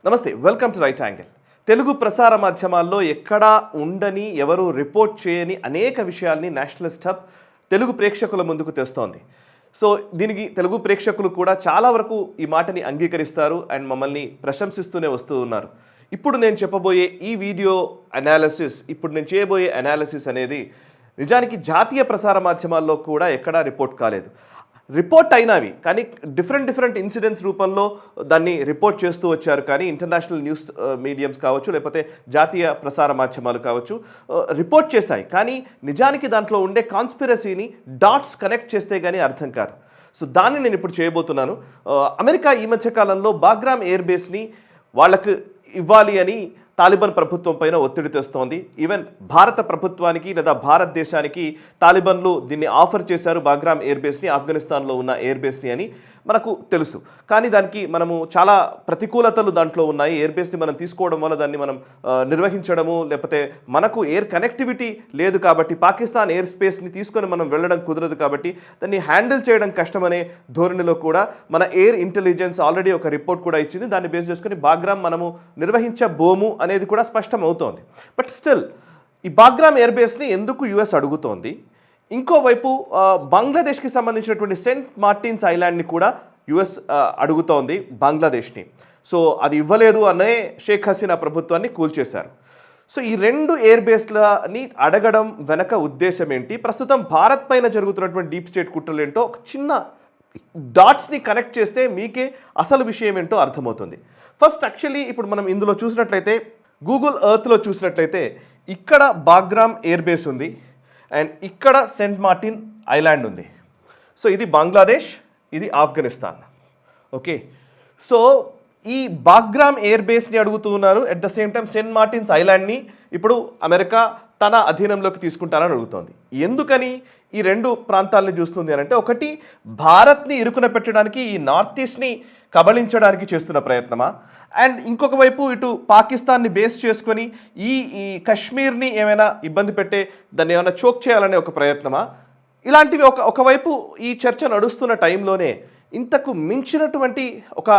నమస్తే, welcome to right angle. Telugu ప్రసార మాధ్యమాల్లో ఎక్కడా ఉండని, ఎవరు రిపోర్ట్ చేయని అనేక విషయాల్ని నేషనలిస్ట్ హబ్ తెలుగు ప్రేక్షకుల ముందుకు తెస్తోంది. సో దీనికి తెలుగు ప్రేక్షకులు కూడా చాలా వరకు ఈ మాటని అంగీకరిస్తారు అండ్ మమ్మల్ని ప్రశంసిస్తూనే వస్తూ ఉన్నారు. ఇప్పుడు నేను చెప్పబోయే ఈ వీడియో అనాలిసిస్, ఇప్పుడు నేను చేయబోయే అనాలిసిస్ అనేది నిజానికి జాతీయ ప్రసార మాధ్యమాల్లో కూడా ఎక్కడా రిపోర్ట్ కాలేదు. రిపోర్ట్ అయినవి కానీ డిఫరెంట్ ఇన్సిడెంట్స్ రూపంలో దాన్ని రిపోర్ట్ చేస్తూ వచ్చారు. కానీ ఇంటర్నేషనల్ న్యూస్ మీడియంస్ కావచ్చు, లేకపోతే జాతీయ ప్రసార మాధ్యమాలు కావచ్చు, రిపోర్ట్ చేశాయి. కానీ నిజానికి దాంట్లో ఉండే కాన్స్పిరసీని డాట్స్ కనెక్ట్ చేస్తే కానీ అర్థం కాదు. సో దాన్ని నేను ఇప్పుడు చేయబోతున్నాను. అమెరికా ఈ మధ్యకాలంలో బాగ్రామ్ ఎయిర్ బేస్ని వాళ్ళకు ఇవ్వాలి అని తాలిబాన్ ప్రభుత్వం పైన ఒత్తిడి తెస్తోంది. ఈవెన్ భారత ప్రభుత్వానికి లేదా భారతదేశానికి తాలిబాన్లు దీన్ని ఆఫర్ చేశారు, బాగ్రామ్ ఎయిర్ బేస్ని, ఆఫ్ఘనిస్తాన్లో ఉన్న ఎయిర్ బేస్ని అని మనకు తెలుసు. కానీ దానికి మనము చాలా ప్రతికూలతలు దాంట్లో ఉన్నాయి. ఎయిర్ బేస్ని మనం తీసుకోవడం వల్ల దాన్ని మనం నిర్వహించడము, లేకపోతే మనకు ఎయిర్ కనెక్టివిటీ లేదు కాబట్టి పాకిస్తాన్ ఎయిర్ స్పేస్ని తీసుకొని మనం వెళ్ళడం కుదరదు కాబట్టి దాన్ని హ్యాండిల్ చేయడం కష్టమనే ధోరణిలో కూడా మన ఎయిర్ ఇంటెలిజెన్స్ ఆల్రెడీ ఒక రిపోర్ట్ కూడా ఇచ్చింది. దాన్ని బేస్ చేసుకొని బాగ్రామ్ మనము నిర్వహించబోము అనేది కూడా స్పష్టం అవుతోంది. బట్ స్టిల్ ఈ బాగ్రామ్ ఎయిర్ బేస్ని ఎందుకు యుఎస్ అడుగుతోంది? ఇంకోవైపు బంగ్లాదేశ్కి సంబంధించినటువంటి సెయింట్ మార్టిన్స్ ఐలాండ్ని కూడా యుఎస్ అడుగుతోంది బంగ్లాదేశ్ని. సో అది ఇవ్వలేదు అనే షేక్ హసీనా ప్రభుత్వాన్ని కూల్చేశారు. సో ఈ రెండు ఎయిర్ బేస్లని అడగడం వెనక ఉద్దేశం ఏంటి? ప్రస్తుతం భారత్ పైన జరుగుతున్నటువంటి డీప్ స్టేట్ కుట్రలు ఏంటో ఒక చిన్న డాట్స్ని కనెక్ట్ చేస్తే మీకే అసలు విషయం ఏంటో అర్థమవుతుంది. ఫస్ట్ యాక్చువల్లీ ఇప్పుడు మనం ఇందులో చూసినట్లయితే, గూగుల్ ఎర్త్లో చూసినట్లయితే ఇక్కడ బాగ్రామ్ ఎయిర్ బేస్ ఉంది అండ్ ఇక్కడ సెయింట్ మార్టిన్ ఐలాండ్ ఉంది. సో ఇది బంగ్లాదేశ్, ఇది ఆఫ్ఘనిస్తాన్. ఓకే, సో ఈ బాగ్రామ్ ఎయిర్ బేస్ని అడుగుతూ ఉన్నారు. At the same time Saint Martin's ఐలాండ్ని ఇప్పుడు అమెరికా తన అధీనంలోకి తీసుకుంటారని అడుగుతోంది. ఎందుకని ఈ రెండు ప్రాంతాలని చూస్తుంది అని అంటే, ఒకటి భారత్ని ఇరుకున పెట్టడానికి, ఈ నార్త్ ఈస్ట్ని కబళించడానికి చేస్తున్న ప్రయత్నమా, అండ్ ఇంకొక వైపు ఇటు పాకిస్తాన్ని బేస్ చేసుకొని ఈ కశ్మీర్ని ఏమైనా ఇబ్బంది పెట్టే, దాన్ని ఏమైనా చోక్ చేయాలనే ఒక ప్రయత్నమా? ఇలాంటివి ఒకవైపు ఈ చర్చ నడుస్తున్న టైంలోనే ఇంతకు మించినటువంటి ఒక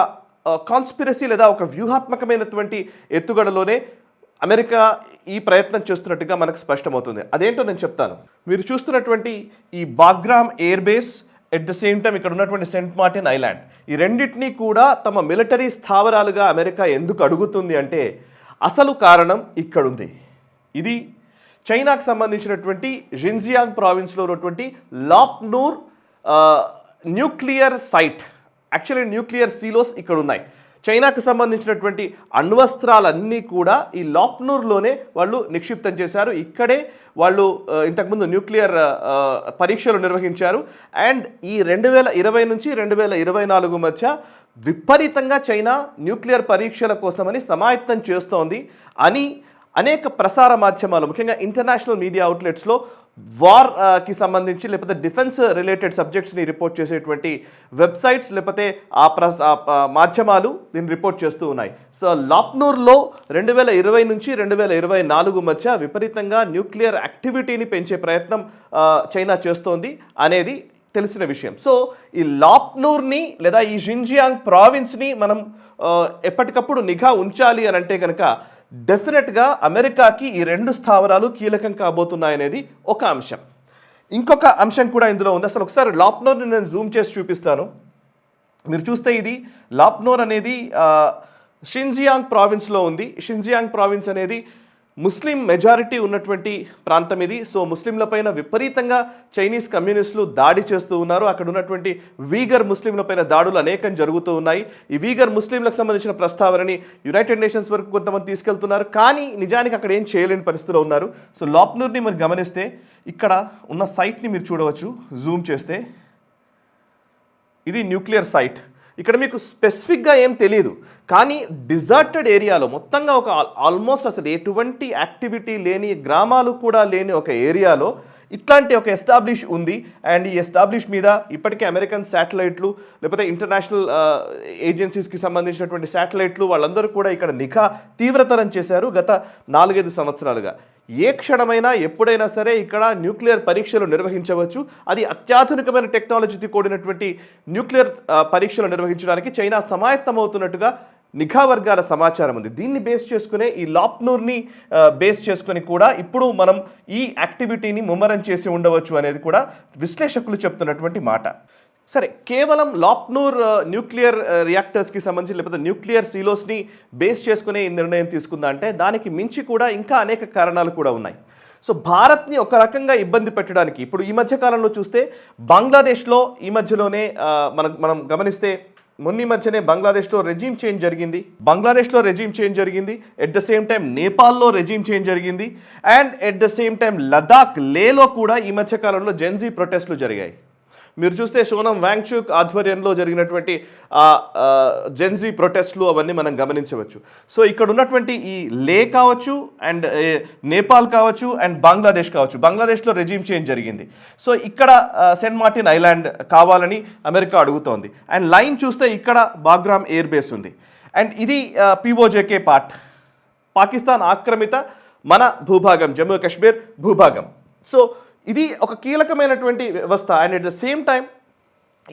కాన్స్పిరసీ లేదా ఒక వ్యూహాత్మకమైనటువంటి ఎత్తుగడలోనే అమెరికా ఈ ప్రయత్నం చేస్తున్నట్టుగా మనకు స్పష్టమవుతుంది. అదేంటో నేను చెప్తాను. మీరు చూస్తున్నటువంటి ఈ Bagram air base, at the same time ఇక్కడ ఉన్నటువంటి సెయింట్ మార్టిన్ ఐలాండ్, ఈ రెండింటినీ కూడా తమ మిలిటరీ స్థావరాలుగా అమెరికా ఎందుకు అడుగుతుంది అంటే అసలు కారణం ఇక్కడుంది. ఇది చైనాకు సంబంధించినటువంటి జిన్జియాంగ్ ప్రావిన్స్లో ఉన్నటువంటి లాప్నూర్ న్యూక్లియర్ సైట్. యాక్చువల్లీ న్యూక్లియర్ సీలోస్ ఇక్కడ ఉన్నాయి. చైనాకు సంబంధించినటువంటి అణ్వస్త్రాలన్నీ కూడా ఈ లాప్నూర్లోనే వాళ్ళు నిక్షిప్తం చేశారు. ఇక్కడే వాళ్ళు ఇంతకుముందు న్యూక్లియర్ పరీక్షలు నిర్వహించారు. అండ్ ఈ 2020 నుంచి 2024 మధ్య విపరీతంగా చైనా న్యూక్లియర్ పరీక్షల కోసమని సమాయత్తం చేస్తోంది అని అనేక ప్రసార మాధ్యమాలు, ముఖ్యంగా ఇంటర్నేషనల్ మీడియా అవుట్లెట్స్లో వార్కి సంబంధించి లేకపోతే డిఫెన్స్ రిలేటెడ్ సబ్జెక్ట్స్ని రిపోర్ట్ చేసేటువంటి వెబ్సైట్స్ లేకపోతే మాధ్యమాలు దీన్ని రిపోర్ట్ చేస్తూ ఉన్నాయి. సో లాప్నూర్లో 2020 నుంచి 2024 మధ్య విపరీతంగా న్యూక్లియర్ యాక్టివిటీని పెంచే ప్రయత్నం చైనా చేస్తోంది అనేది తెలిసిన విషయం. సో ఈ లాప్నూర్ని లేదా ఈ జిన్జియాంగ్ ప్రావిన్స్ని మనం ఎప్పటికప్పుడు నిఘా ఉంచాలి అని అంటే కనుక డెఫినెట్గా అమెరికాకి ఈ రెండు స్థావరాలు కీలకం కాబోతున్నాయనేది ఒక అంశం. ఇంకొక అంశం కూడా ఇందులో ఉంది. అసలు ఒకసారి లాప్నూర్ని నేను జూమ్ చేసి చూపిస్తాను. మీరు చూస్తే ఇది లాప్నూర్ అనేది షిన్జియాంగ్ ప్రావిన్స్లో ఉంది. షిన్జియాంగ్ ప్రావిన్స్ అనేది ముస్లిం మెజారిటీ ఉన్నటువంటి ప్రాంతం ఇది. సో ముస్లింల పైన విపరీతంగా చైనీస్ కమ్యూనిస్టులు దాడి చేస్తూ ఉన్నారు. అక్కడ ఉన్నటువంటి వీగర్ ముస్లింల పైన దాడులు అనేకం జరుగుతూ ఉన్నాయి. ఈ వీగర్ ముస్లింలకు సంబంధించిన ప్రస్తావనని యునైటెడ్ నేషన్స్ వరకు కొంతమంది తీసుకెళ్తున్నారు. కానీ నిజానికి అక్కడ ఏం చేయలేని పరిస్థితిలో ఉన్నారు. సో లాప్నూర్ని మీరు గమనిస్తే ఇక్కడ ఉన్న సైట్ని మీరు చూడవచ్చు. జూమ్ చేస్తే ఇది న్యూక్లియర్ సైట్. ఇక్కడ మీకు స్పెసిఫిక్గా ఏం తెలియదు, కానీ డిజర్టెడ్ ఏరియాలో మొత్తంగా ఒక ఆల్మోస్ట్ అసలు ఎటువంటి యాక్టివిటీ లేని, గ్రామాలు కూడా లేని ఒక ఏరియాలో ఇట్లాంటి ఒక ఎస్టాబ్లిష్ ఉంది. అండ్ ఈ ఎస్టాబ్లిష్ మీద ఇప్పటికే అమెరికన్ శాటిలైట్లు లేకపోతే ఇంటర్నేషనల్ ఏజెన్సీస్కి సంబంధించినటువంటి శాటిలైట్లు వాళ్ళందరూ కూడా ఇక్కడ నిఘా తీవ్రతరం చేశారు గత 4-5 సంవత్సరాలుగా. ఏ క్షణమైనా ఎప్పుడైనా సరే ఇక్కడ న్యూక్లియర్ పరీక్షలు నిర్వహించవచ్చు. అది అత్యాధునికమైన టెక్నాలజీతో కూడినటువంటి న్యూక్లియర్ పరీక్షలు నిర్వహించడానికి చైనా సమాయత్తమవుతున్నట్టుగా నిఘా వర్గాల సమాచారం ఉంది. దీన్ని బేస్ చేసుకునే ఈ లాప్నూర్ని బేస్ చేసుకుని కూడా ఇప్పుడు మనం ఈ యాక్టివిటీని ముమ్మరం చేసి ఉండవచ్చు అనేది కూడా విశ్లేషకులు చెప్తున్నటువంటి మాట. సరే, కేవలం లాప్నూర్ న్యూక్లియర్ రియాక్టర్స్కి సంబంధించి లేకపోతే న్యూక్లియర్ సీలోస్ని బేస్ చేసుకునే ఈ నిర్ణయం తీసుకుందా అంటే దానికి మించి కూడా ఇంకా అనేక కారణాలు కూడా ఉన్నాయి. సో భారత్ని ఒక రకంగా ఇబ్బంది పెట్టడానికి ఇప్పుడు ఈ మధ్య కాలంలో చూస్తే బంగ్లాదేశ్లో ఈ మధ్యలోనే మనం గమనిస్తే మొన్న మధ్యనే బంగ్లాదేశ్లో రెజీమ్ చేంజ్ జరిగింది. ఎట్ ద సేమ్ టైం నేపాల్లో రెజీమ్ చేంజ్ జరిగింది. And at the same time Ladakh లేలో కూడా ఈ మధ్య కాలంలో జెన్జీ ప్రొటెస్టులు జరిగాయి. మీరు చూస్తే సోనం వాంగ్చుక్ ఆధ్వర్యంలో జరిగినటువంటి జెన్జీ ప్రొటెస్ట్లు అవన్నీ మనం గమనించవచ్చు. సో ఇక్కడ ఉన్నటువంటి ఈ లే కావచ్చు అండ్ నేపాల్ కావచ్చు అండ్ బంగ్లాదేశ్ కావచ్చు, బంగ్లాదేశ్లో రెజీమ్ చేంజ్ జరిగింది. సో ఇక్కడ సెయింట్ మార్టిన్ ఐలాండ్ కావాలని అమెరికా అడుగుతోంది. అండ్ లైన్ చూస్తే ఇక్కడ బాగ్రామ్ ఎయిర్ బేస్ ఉంది. అండ్ ఇది పిఓజేకే పార్ట్, పాకిస్తాన్ ఆక్రమిత మన భూభాగం, జమ్మూ కాశ్మీర్ భూభాగం. సో ఇది ఒక కీలకమైనటువంటి వ్యవస్థ. And at the same time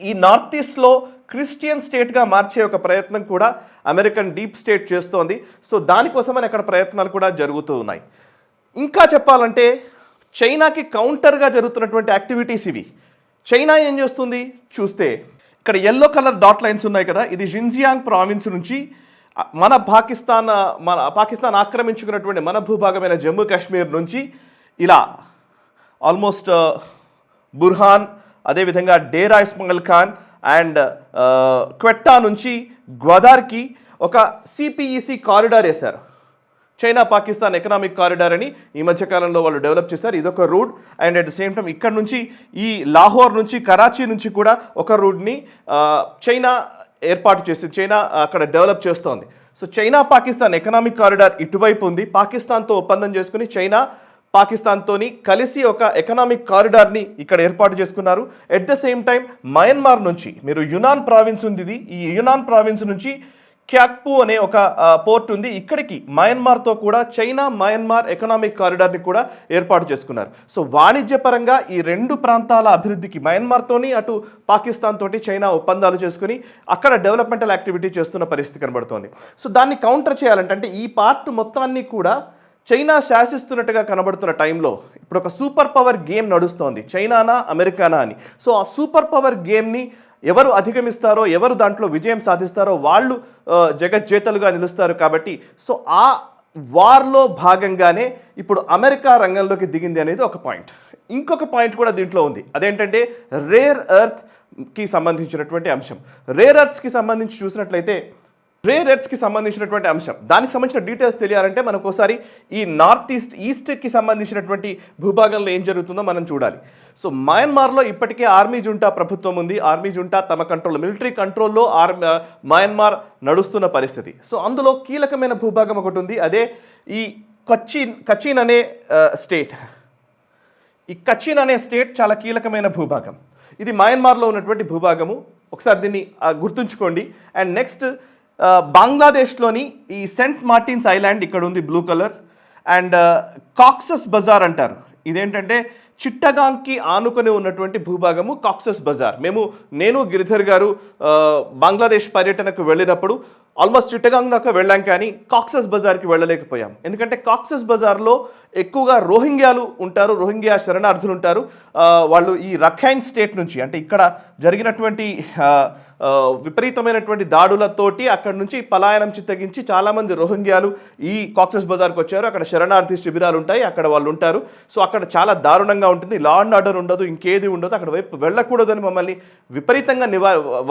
ఈ నార్త్ ఈస్ట్లో క్రిస్టియన్ స్టేట్గా మార్చే ఒక ప్రయత్నం కూడా అమెరికన్ డీప్ స్టేట్ చేస్తోంది. సో దానికోసమని అక్కడ ప్రయత్నాలు కూడా జరుగుతూ ఉన్నాయి. ఇంకా చెప్పాలంటే చైనాకి కౌంటర్గా జరుగుతున్నటువంటి యాక్టివిటీస్ ఇవి. చైనా ఏం చేస్తుంది చూస్తే ఇక్కడ ఎల్లో కలర్ డాట్ లైన్స్ ఉన్నాయి కదా, ఇది జిన్జియాంగ్ ప్రావిన్స్ నుంచి మన పాకిస్తాన్ ఆక్రమించుకున్నటువంటి మన భూభాగమైన జమ్మూ కాశ్మీర్ నుంచి ఇలా ఆల్మోస్ట్ బుర్హాన్, అదేవిధంగా డేరా ఇస్మాయిల్ ఖాన్ అండ్ క్వెట్టా నుంచి గ్వాదార్కి ఒక సిపిఈసి కారిడార్ వేశారు. చైనా పాకిస్తాన్ ఎకనామిక్ కారిడార్ అని ఈ మధ్యకాలంలో వాళ్ళు డెవలప్ చేశారు. ఇదొక route. And at the same time ఇక్కడ నుంచి ఈ లాహోర్ నుంచి కరాచీ నుంచి కూడా ఒక రూట్ని చైనా ఏర్పాటు చేసి చైనా అక్కడ డెవలప్ చేస్తోంది. So China Pakistan economic corridor ఇటువైపు ఉంది. పాకిస్తాన్తో ఒప్పందం చేసుకుని చైనా పాకిస్తాన్తోని కలిసి ఒక ఎకనామిక్ కారిడార్ని ఇక్కడ ఏర్పాటు చేసుకున్నారు. At the same time Myanmar నుంచి మీరు యునాన్ ప్రావిన్స్ ఉంది, ఇది ఈ యునాన్ ప్రావిన్స్ నుంచి క్యాక్పు అనే ఒక పోర్ట్ ఉంది, ఇక్కడికి మయన్మార్తో కూడా చైనా మయన్మార్ ఎకనామిక్ కారిడార్ని కూడా ఏర్పాటు చేసుకున్నారు. సో వాణిజ్యపరంగా ఈ రెండు ప్రాంతాల అభివృద్ధికి మయన్మార్తోని అటు పాకిస్తాన్ తోటి చైనా ఒప్పందాలు చేసుకుని అక్కడ డెవలప్మెంటల్ యాక్టివిటీ చేస్తున్న పరిస్థితి కనబడుతోంది. సో దాన్ని కౌంటర్ చేయాలంటే అంటే ఈ పార్ట్ మొత్తాన్ని కూడా చైనా శాసిస్తున్నట్టుగా కనబడుతున్న టైంలో ఇప్పుడు ఒక సూపర్ పవర్ గేమ్ నడుస్తోంది, చైనానా అమెరికానా అని. సో ఆ సూపర్ పవర్ గేమ్ని ఎవరు అధిగమిస్తారో, ఎవరు దాంట్లో విజయం సాధిస్తారో వాళ్ళు జగజ్జేతలుగా నిలుస్తారు. కాబట్టి సో ఆ వార్లో భాగంగానే ఇప్పుడు అమెరికా రంగంలోకి దిగింది అనేది ఒక పాయింట్. ఇంకొక పాయింట్ కూడా దీంట్లో ఉంది, అదేంటంటే రేర్ ఎర్త్కి సంబంధించినటువంటి అంశం. రేర్ ఎర్త్స్కి సంబంధించి చూసినట్లయితే దానికి సంబంధించిన డీటెయిల్స్ తెలియాలంటే మనకు ఒకసారి ఈ నార్త్ ఈస్ట్కి సంబంధించినటువంటి భూభాగంలో ఏం జరుగుతుందో మనం చూడాలి. సో మయన్మార్లో ఇప్పటికే ఆర్మీ జుంటా ప్రభుత్వం ఉంది. ఆర్మీ జుంటా తమ కంట్రోల్లో, మిలిటరీ కంట్రోల్లో మయన్మార్ నడుస్తున్న పరిస్థితి. సో అందులో కీలకమైన భూభాగం ఒకటి ఉంది, అదే ఈ కచిన్ అనే స్టేట్. ఈ కచిన్ అనే స్టేట్ చాలా కీలకమైన భూభాగం. ఇది మయన్మార్లో ఉన్నటువంటి భూభాగము, ఒకసారి దీన్ని గుర్తుంచుకోండి. అండ్ నెక్స్ట్ బంగ్లాదేశ్లోని ఈ సెయింట్ మార్టిన్స్ ఐలాండ్ ఇక్కడ ఉంది బ్లూ కలర్. అండ్ కాక్సస్ బజార్ అంటారు, ఇదేంటంటే చిట్టగాంగ్కి ఆనుకొని ఉన్నటువంటి భూభాగము కాక్సస్ బజార్. నేను గిరిధర్ గారు బంగ్లాదేశ్ పర్యటనకు వెళ్ళినప్పుడు ఆల్మోస్ట్ చిట్టగాంగ్ దాకా వెళ్ళాం, కానీ కాక్సస్ బజార్కి వెళ్ళలేకపోయాం. ఎందుకంటే కాక్సస్ బజార్లో ఎక్కువగా రోహింగ్యాలు ఉంటారు, రోహింగ్యా శరణార్థులు ఉంటారు. వాళ్ళు ఈ రఖైన్ స్టేట్ నుంచి, అంటే ఇక్కడ జరిగినటువంటి విపరీతమైనటువంటి దాడులతోటి అక్కడ నుంచి పలాయనం చిత్తగించి చాలామంది రోహింగ్యాలు ఈ కాక్సస్ బజార్కి వచ్చారు. అక్కడ శరణార్థి శిబిరాలు ఉంటాయి, అక్కడ వాళ్ళు ఉంటారు. సో అక్కడ చాలా దారుణంగా ఉంటుంది, లా అండ్ ఆర్డర్ ఉండదు, ఇంకేది ఉండదు. అక్కడ వైపు వెళ్ళకూడదని మమ్మల్ని విపరీతంగా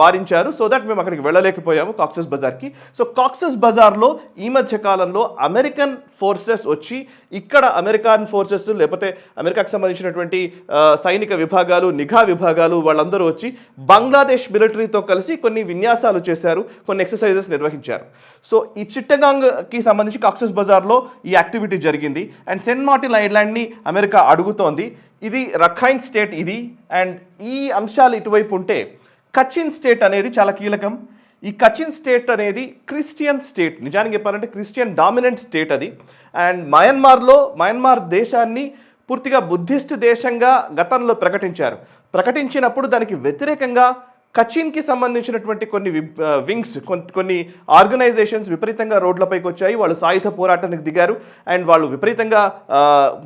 వారించారు. సో దట్ మేము అక్కడికి వెళ్ళలేకపోయాము కాక్సస్ బజార్కి. సో కాక్సస్ బజార్లో ఈ మధ్య కాలంలో అమెరికన్ ఫోర్సెస్ వచ్చి ఇక్కడ అమెరికన్ ఫోర్సెస్ లేకపోతే అమెరికాకు సంబంధించినటువంటి సైనిక విభాగాలు, నిఘా విభాగాలు వాళ్ళందరూ వచ్చి బంగ్లాదేశ్ మిలిటరీతో కలిసి కొన్ని విన్యాసాలు చేశారు, కొన్ని ఎక్సర్సైజెస్ నిర్వహించారు. సో ఈ చిట్టగాంగ్కి సంబంధించి కాక్సస్ బజార్లో ఈ యాక్టివిటీ జరిగింది. అండ్ సెయింట్ మార్టిన్ ఐలాండ్ని అమెరికా అడుగుతోంది. ఇది రఖైన్ స్టేట్ ఇది. అండ్ ఈ అంశాలు ఇటువైపు ఉంటే కచిన్ స్టేట్ అనేది చాలా కీలకం. ఈ కచిన్ స్టేట్ అనేది క్రిస్టియన్ స్టేట్, నిజానికి చెప్పాలంటే క్రిస్టియన్ డామినెంట్ స్టేట్ అది. అండ్ మయన్మార్ దేశాన్ని పూర్తిగా బుద్ధిస్ట్ దేశంగా గతంలో ప్రకటించినప్పుడు దానికి వ్యతిరేకంగా కచిన్కి సంబంధించినటువంటి కొన్ని వింగ్స్ కొన్ని ఆర్గనైజేషన్స్ విపరీతంగా రోడ్లపైకి వచ్చాయి. వాళ్ళు సాయుధ పోరాటానికి దిగారు అండ్ వాళ్ళు విపరీతంగా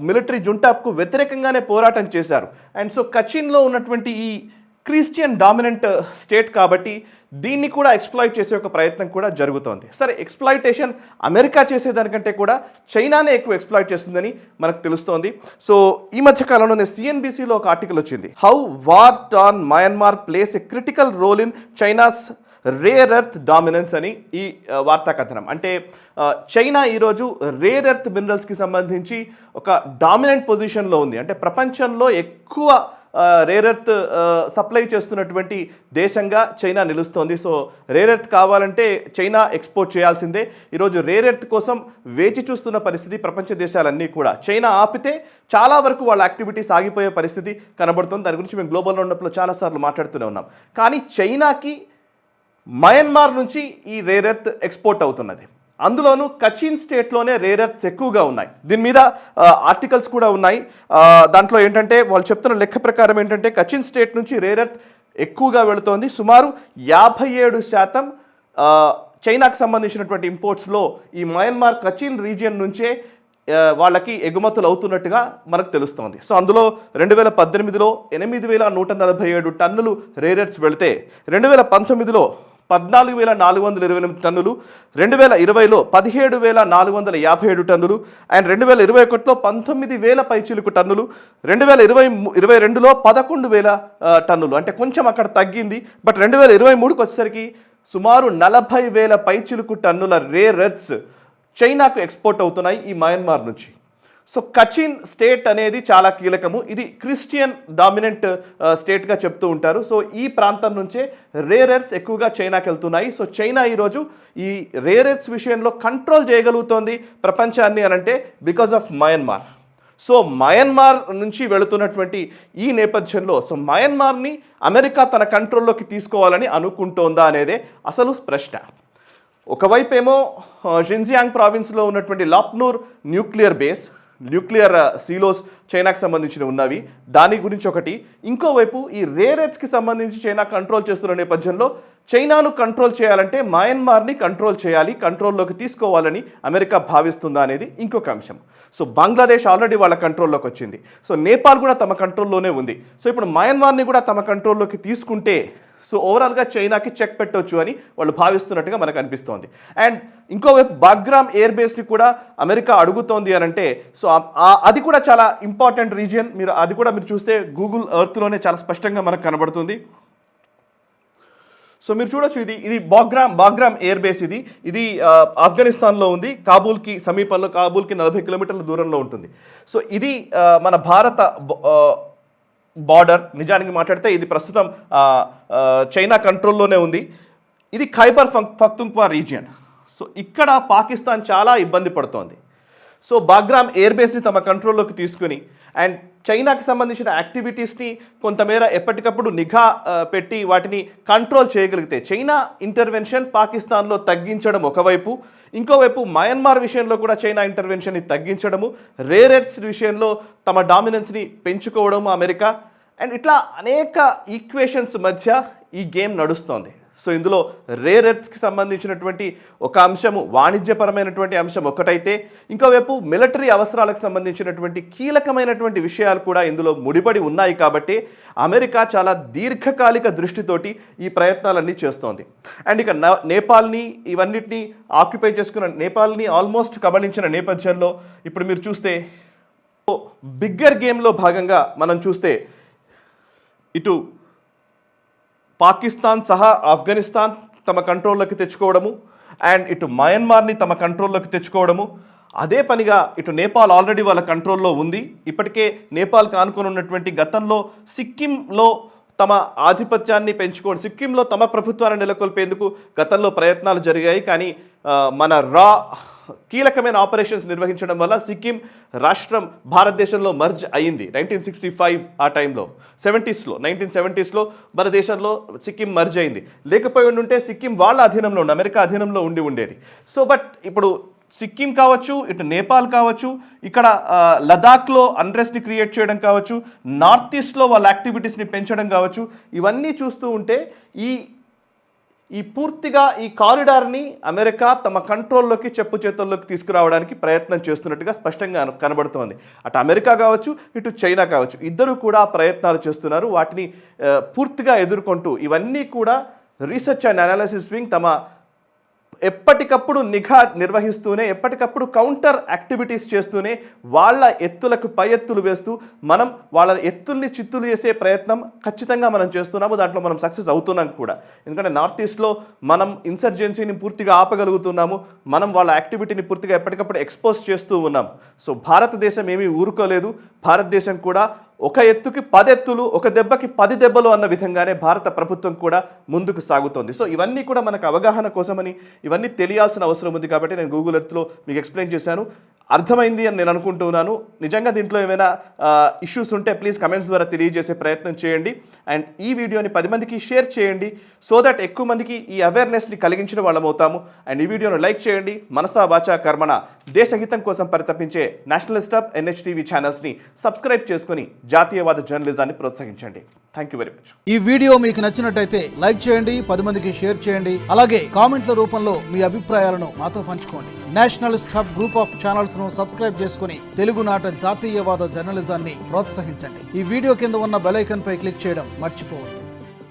మిలిటరీ జుంటాకు వ్యతిరేకంగానే పోరాటం చేశారు. అండ్ సో కచిన్లో ఉన్నటువంటి ఈ క్రిస్టియన్ డామినెంట్ స్టేట్ కాబట్టి దీన్ని కూడా ఎక్స్ప్లాయిట్ చేసే ఒక ప్రయత్నం కూడా జరుగుతోంది. సరే, ఎక్స్ప్లాయిటేషన్ అమెరికా చేసేదానికంటే కూడా చైనానే ఎక్కువ ఎక్స్ప్లాయిట్ చేస్తుందని మనకు తెలుస్తోంది. సో ఈ మధ్య కాలంలోనే సిఎన్బిసిలో ఒక ఆర్టికల్ వచ్చింది, how war on Myanmar plays a critical role in China's rare earth dominance అని ఈ వార్తా కథనం. అంటే చైనా ఈరోజు రేర్ ఎర్త్ మినరల్స్కి సంబంధించి ఒక డామినెంట్ పొజిషన్లో ఉంది. అంటే ప్రపంచంలో ఎక్కువ రేర్ ఎర్త్ సప్లై చేస్తున్నటువంటి దేశంగా చైనా నిలుస్తోంది. సో రేర్ ఎర్త్ కావాలంటే చైనా ఎక్స్పోర్ట్ చేయాల్సిందే. ఈరోజు రేర్ ఎర్త్ కోసం వేచి చూస్తున్న పరిస్థితి ప్రపంచ దేశాలన్నీ కూడా. చైనా ఆపితే చాలా వరకు వాళ్ళ యాక్టివిటీస్ ఆగిపోయే పరిస్థితి కనబడుతుంది. దాని గురించి మేము గ్లోబల్ రౌండప్లో చాలాసార్లు మాట్లాడుతూనే ఉన్నాం. కానీ చైనాకి మయన్మార్ నుంచి ఈ రేర్ ఎర్త్ ఎక్స్పోర్ట్ అవుతున్నది. అందులోనూ కచిన్ స్టేట్లోనే రేర్ ఎర్త్స్ ఎక్కువగా ఉన్నాయి. దీని మీద ఆర్టికల్స్ కూడా ఉన్నాయి. దాంట్లో ఏంటంటే వాళ్ళు చెప్తున్న లెక్క ప్రకారం ఏంటంటే కచిన్ స్టేట్ నుంచి రేర్ ఎర్త్ ఎక్కువగా వెళుతోంది. సుమారు 57% చైనాకు సంబంధించినటువంటి ఇంపోర్ట్స్లో ఈ మయన్మార్ కచిన్ రీజియన్ నుంచే వాళ్ళకి ఎగుమతులు అవుతున్నట్టుగా మనకు తెలుస్తోంది. సో అందులో 2018లో 8,147 టన్నులు రేర్ ఎర్త్స్ వెళితే 2019లో 14,428 టన్నులు, 2020లో 17,457 టన్నులు అండ్ 2021లో 19,000 పైచిలుకు టన్నులు, 2022లో 11,000 టన్నులు. అంటే కొంచెం అక్కడ తగ్గింది. బట్ 2023కి వచ్చేసరికి సుమారు 40,000 పైచిలుకు టన్నుల రేర్ ఎర్త్స్ చైనాకు ఎక్స్పోర్ట్ అవుతున్నాయి ఈ మయన్మార్ నుంచి. సో కచిన్ స్టేట్ అనేది చాలా కీలకము. ఇది క్రిస్టియన్ డామినెంట్ స్టేట్గా చెప్తూ ఉంటారు. సో ఈ ప్రాంతం నుంచే రేర్ ఎర్త్స్ ఎక్కువగా చైనాకి వెళ్తున్నాయి. సో చైనా ఈరోజు ఈ రేర్ ఎర్త్స్ విషయంలో కంట్రోల్ చేయగలుగుతోంది ప్రపంచాన్ని అనంటే because of Myanmar. So Myanmar నుంచి వెళుతున్నటువంటి ఈ నేపథ్యంలో సో మయన్మార్ని అమెరికా తన కంట్రోల్లోకి తీసుకోవాలని అనుకుంటోందా అనేదే అసలు ప్రశ్న. ఒకవైపు ఏమో షిన్జియాంగ్ ప్రావిన్స్లో ఉన్నటువంటి లాప్నూర్ న్యూక్లియర్ సీలోస్ చైనాకు సంబంధించిన ఉన్నవి, దాని గురించి ఒకటి. ఇంకోవైపు ఈ రేర్ ఎర్త్స్కి సంబంధించి చైనా కంట్రోల్ చేస్తున్న నేపథ్యంలో చైనాను కంట్రోల్ చేయాలంటే మయన్మార్ని కంట్రోల్ చేయాలి, కంట్రోల్లోకి తీసుకోవాలని అమెరికా భావిస్తుందా అనేది ఇంకొక అంశం. సో బంగ్లాదేశ్ ఆల్రెడీ వాళ్ళ కంట్రోల్లోకి వచ్చింది. సో నేపాల్ కూడా తమ కంట్రోల్లోనే ఉంది. సో ఇప్పుడు మయన్మార్ని కూడా తమ కంట్రోల్లోకి తీసుకుంటే సో ఓవరాల్గా చైనాకి చెక్ పెట్టవచ్చు అని వాళ్ళు భావిస్తున్నట్టుగా మనకు అనిపిస్తోంది. అండ్ ఇంకోవైపు బాగ్రామ్ ఎయిర్ బేస్ని కూడా అమెరికా అడుగుతోంది అని అంటే సో అది కూడా చాలా ఇంపార్టెంట్ రీజియన్. అది కూడా మీరు చూస్తే గూగుల్ ఎర్త్లోనే చాలా స్పష్టంగా మనకు కనబడుతుంది. సో మీరు చూడొచ్చు, ఇది బాగ్రామ్ ఎయిర్ బేస్. ఇది ఆఫ్ఘనిస్తాన్లో ఉంది. కాబూల్కి సమీపంలో, కాబూల్కి 40 కిలోమీటర్ల దూరంలో ఉంటుంది. సో ఇది మన భారత బార్డర్. నిజానికి మాట్లాడితే ఇది ప్రస్తుతం చైనా కంట్రోల్లోనే ఉంది. ఇది ఖైబర్ పఖ్తూన్ఖ్వా రీజియన్. సో ఇక్కడ పాకిస్తాన్ చాలా ఇబ్బంది పడుతోంది. సో బాగ్రామ్ ఎయిర్ బేస్ని తమ కంట్రోల్లోకి తీసుకుని అండ్ చైనాకి సంబంధించిన యాక్టివిటీస్ని కొంతమేర ఎప్పటికప్పుడు నిఘా పెట్టి వాటిని కంట్రోల్ చేయగలిగితే చైనా ఇంటర్వెన్షన్ పాకిస్తాన్లో తగ్గించడం ఒకవైపు, ఇంకోవైపు మయన్మార్ విషయంలో కూడా చైనా ఇంటర్వెన్షన్ని తగ్గించడము, రేర్ ఎర్త్స్ విషయంలో తమ డామినెన్స్ని పెంచుకోవడము అమెరికా, అండ్ ఇట్లా అనేక ఈక్వేషన్స్ మధ్య ఈ గేమ్ నడుస్తోంది. సో ఇందులో రేర్ ఎర్త్స్కి సంబంధించినటువంటి ఒక అంశము వాణిజ్యపరమైనటువంటి అంశం ఒకటైతే, ఇంకోవైపు మిలిటరీ అవసరాలకు సంబంధించినటువంటి కీలకమైనటువంటి విషయాలు కూడా ఇందులో ముడిపడి ఉన్నాయి. కాబట్టి అమెరికా చాలా దీర్ఘకాలిక దృష్టితోటి ఈ ప్రయత్నాలన్నీ చేస్తోంది. అండ్ ఇక నేపాల్ని ఇవన్నిటిని ఆక్యుపై చేసుకున్న నేపాల్ని ఆల్మోస్ట్ కబళించిన నేపథ్యంలో ఇప్పుడు మీరు చూస్తే బిగ్గర్ గేమ్లో భాగంగా మనం చూస్తే ఇటు పాకిస్తాన్ సహా ఆఫ్ఘనిస్తాన్ తమ కంట్రోల్లోకి తెచ్చుకోవడము అండ్ ఇటు మయన్మార్ని తమ కంట్రోల్లోకి తెచ్చుకోవడము, అదే పనిగా ఇటు నేపాల్ ఆల్రెడీ వాళ్ళ కంట్రోల్లో ఉంది. ఇప్పటికే నేపాల్కి ఆనుకొని ఉన్నటువంటి గతంలో సిక్కింలో తమ ఆధిపత్యాన్ని పెంచుకోవడం, సిక్కింలో తమ ప్రభుత్వాన్ని నెలకొల్పేందుకు గతంలో ప్రయత్నాలు జరిగాయి. కానీ మన కీలకమైన ఆపరేషన్స్ నిర్వహించడం వల్ల సిక్కిం రాష్ట్రం భారతదేశంలో మర్జ్ అయింది 1965 ఆ టైంలో. 1970స్లో మన దేశంలో సిక్కిం మర్జ్ అయింది. లేకపోయి ఉంటే సిక్కిం వాళ్ళ అధీనంలో ఉండి అమెరికా అధీనంలో ఉండేది. సో బట్ ఇప్పుడు సిక్కిం కావచ్చు, ఇటు నేపాల్ కావచ్చు, ఇక్కడ లదాఖ్లో అన్రెస్ట్ని క్రియేట్ చేయడం కావచ్చు, నార్త్ ఈస్ట్లో వాళ్ళ యాక్టివిటీస్ని పెంచడం కావచ్చు, ఇవన్నీ చూస్తూ ఉంటే ఈ పూర్తిగా ఈ కారిడార్ని అమెరికా తమ కంట్రోల్లోకి చెప్పు చేతుల్లోకి తీసుకురావడానికి ప్రయత్నం చేస్తున్నట్టుగా స్పష్టంగా కనబడుతోంది. అటు అమెరికా కావచ్చు, ఇటు చైనా కావచ్చు, ఇద్దరు కూడా ప్రయత్నాలు చేస్తున్నారు. వాటిని పూర్తిగా ఎదుర్కొంటూ ఇవన్నీ కూడా రీసెర్చ్ అండ్ అనాలిసిస్ వింగ్ తమ ఎప్పటికప్పుడు నిఘా నిర్వహిస్తూనే, ఎప్పటికప్పుడు కౌంటర్ యాక్టివిటీస్ చేస్తూనే వాళ్ళ ఎత్తులకు పై ఎత్తులు వేస్తూ మనం వాళ్ళ ఎత్తుల్ని చిత్తులు చేసే ప్రయత్నం ఖచ్చితంగా మనం చేస్తున్నాము. దాంట్లో మనం సక్సెస్ అవుతున్నాం కూడా. ఎందుకంటే నార్త్ ఈస్ట్లో మనం ఇన్సర్జెన్సీని పూర్తిగా ఆపగలుగుతున్నాము. మనం వాళ్ళ యాక్టివిటీని పూర్తిగా ఎప్పటికప్పుడు ఎక్స్పోజ్ చేస్తూ ఉన్నాం. సో భారతదేశం ఏమీ ఊరుకోలేదు. భారతదేశం కూడా ఒక ఎత్తుకి 10 ఎత్తులు, ఒక దెబ్బకి 10 దెబ్బలు అన్న విధంగానే భారత ప్రభుత్వం కూడా ముందుకు సాగుతోంది. సో ఇవన్నీ కూడా మనకు అవగాహన కోసమని, ఇవన్నీ తెలియాల్సిన అవసరం ఉంది కాబట్టి నేను గూగుల్ ఎర్త్లో మీకు ఎక్స్ప్లెయిన్ చేశాను. అర్థమైంది అని నేను అనుకుంటున్నాను. నిజంగా దీంట్లో ఏమైనా ఇష్యూస్ ఉంటే ప్లీజ్ కమెంట్స్ ద్వారా తెలియజేసే ప్రయత్నం చేయండి. అండ్ ఈ వీడియోని 10 మందికి షేర్ చేయండి. సో దట్ ఎక్కువ మందికి ఈ అవేర్నెస్ని కలిగించిన వాళ్ళం అవుతాము. అండ్ ఈ వీడియోను లైక్ చేయండి. మనసా వాచా కర్మణ దేశహితం కోసం పరితపించే నేషనలిస్ట్ హబ్, NHTV ఛానల్స్ని సబ్స్క్రైబ్ చేసుకుని జాతీయవాద జర్నలిజాన్ని ప్రోత్సహించండి. Thank you very much. ఈ వీడియో మీకు నచ్చినట్టయితే లైక్ చేయండి, 10 మందికి షేర్ చేయండి. అలాగే కామెంట్ల రూపంలో మీ అభిప్రాయాలను మాతో పంచుకోండి. Nationalist hub group of channels ను సబ్స్క్రైబ్ చేసుకుని తెలుగునాట జాతీయవాద జర్నలిజాన్ని ప్రోత్సహించండి. ఈ వీడియో కింద ఉన్న బెల్ ఐకాన్ పై క్లిక్ చేయడం మర్చిపోవద్దు.